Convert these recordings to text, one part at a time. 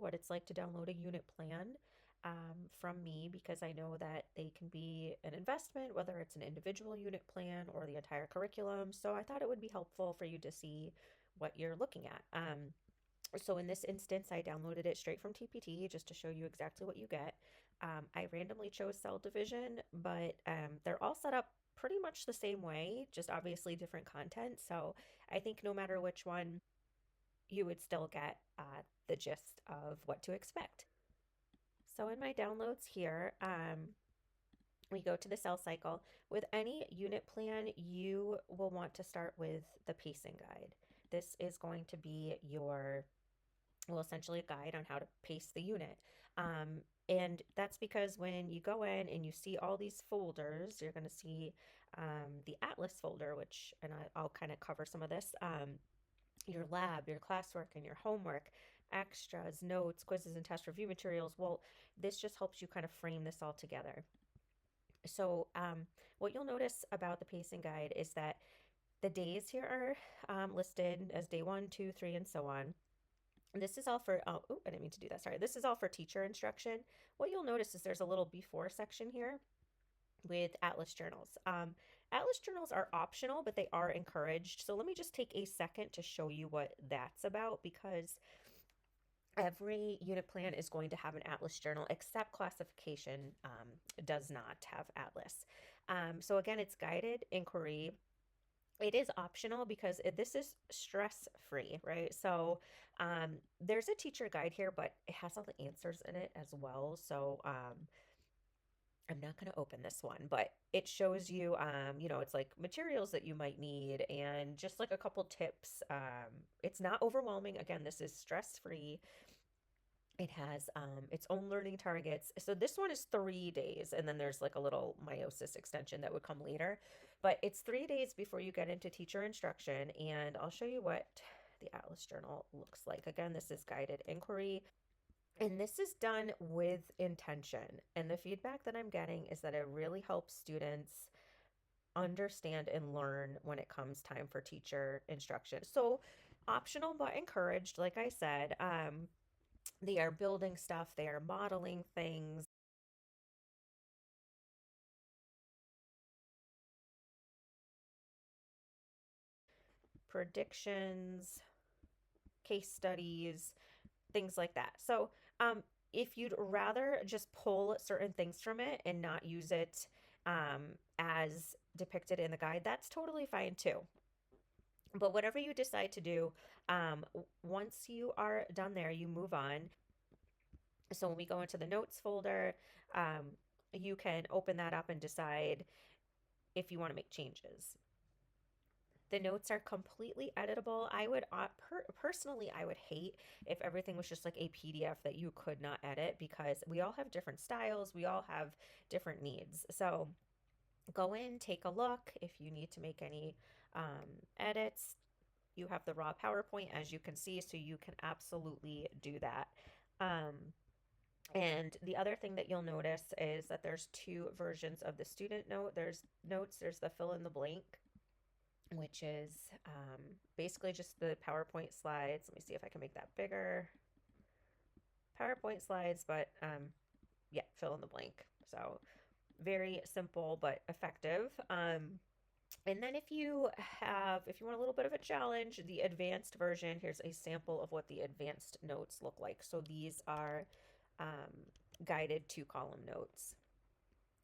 what it's like to download a unit plan from me because I know that they can be an investment, whether it's an individual unit plan or the entire curriculum. So I thought it would be helpful for you to see what you're looking at. So in this instance, I downloaded it straight from TPT just to show you exactly what you get. I randomly chose cell division, but they're all set up pretty much the same way, just obviously different content. So I think no matter which one, you would still get the gist of what to expect. So in my downloads here, we go to the cell cycle. With any unit plan, you will want to start with the pacing guide. This is going to be your well, essentially a guide on how to pace the unit. And that's because when you go in and you see all these folders, you're going to see the Atlas folder, which, and I'll kind of cover some of this, your lab, your classwork, and your homework, extras, notes, quizzes, and test review materials. Well, this just helps you kind of frame this all together. So, what you'll notice about the pacing guide is that the days here are listed as day one, two, three, and so on. This is all for, oh, I didn't mean to do that. Sorry. This is all for teacher instruction. What you'll notice is there's a little before section here with Atlas journals. Atlas journals are optional, but they are encouraged. So let me just take a second to show you what that's about because every unit plan is going to have an Atlas journal, except classification does not have Atlas. So again, it's guided inquiry. It is optional because this is stress free, right? So there's a teacher guide here, but it has all the answers in it as well. So I'm not going to open this one, but it shows you, it's like materials that you might need and just like a couple tips. It's not overwhelming. Again, this is stress free. It has its own learning targets. So this one is 3 days, and then there's like a little meiosis extension that would come later. But it's 3 days before you get into teacher instruction, and I'll show you what the Atlas Journal looks like. Again, this is guided inquiry, and this is done with intention. And the feedback that I'm getting is that it really helps students understand and learn when it comes time for teacher instruction. So optional but encouraged, like I said. They are building stuff, they are modeling things, predictions, case studies, things like that. So, if you'd rather just pull certain things from it and not use it as depicted in the guide, that's totally fine too. But whatever you decide to do, once you are done there, you move on. So when we go into the notes folder, you can open that up and decide if you want to make changes. The notes are completely editable. I would personally, I would hate if everything was just like a PDF that you could not edit because we all have different styles, we all have different needs. So go in, take a look. If you need to make any edits, you have the raw PowerPoint as you can see, so you can absolutely do that. Um, and the other thing that you'll notice is that there's two versions of the student note. There's notes, there's the fill in the blank, which is basically just the PowerPoint slides. Let me see if I can make that bigger. PowerPoint slides, but yeah, fill in the blank. So very simple but effective. And then if you want a little bit of a challenge, the advanced version, here's a sample of what the advanced notes look like. So these are guided 2-column notes.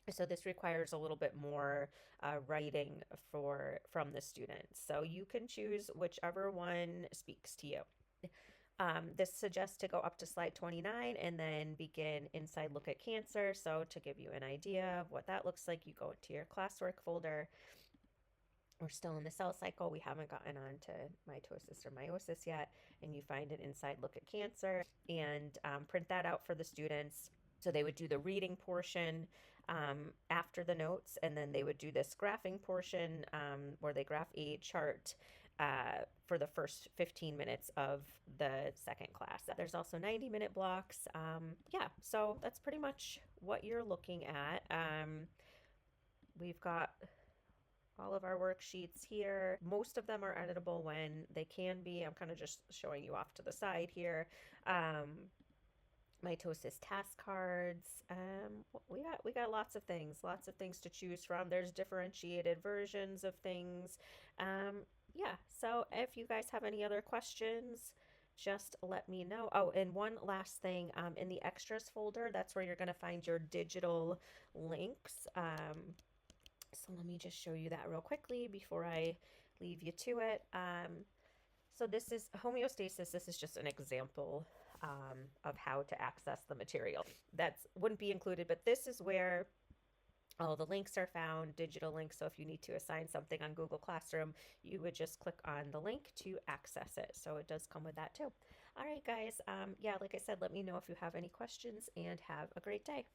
So this requires a little bit more writing from the students. So you can choose whichever one speaks to you. This suggests to go up to slide 29 and then begin inside look at cancer. So to give you an idea of what that looks like, you go into your classwork folder. We're still in the cell cycle. We haven't gotten on to mitosis or meiosis yet. And you find an inside look at cancer and print that out for the students. So they would do the reading portion after the notes, and then they would do this graphing portion where they graph a chart for the first 15 minutes of the second class. There's also 90-minute blocks. Yeah, so that's pretty much what you're looking at. We've got all of our worksheets here. Most of them are editable when they can be. I'm kind of just showing you off to the side here. mitosis task cards. We got lots of things to choose from. There's differentiated versions of things. Yeah, so if you guys have any other questions, just let me know. Oh, and one last thing, in the extras folder, that's where you're going to find your digital links. So let me just show you that real quickly before I leave you to it. So this is homeostasis. This is just an example of how to access the material. That wouldn't be included, but this is where all the links are found, digital links. So if you need to assign something on Google Classroom, you would just click on the link to access it. So it does come with that too. All right, guys. Yeah, like I said, let me know if you have any questions and have a great day.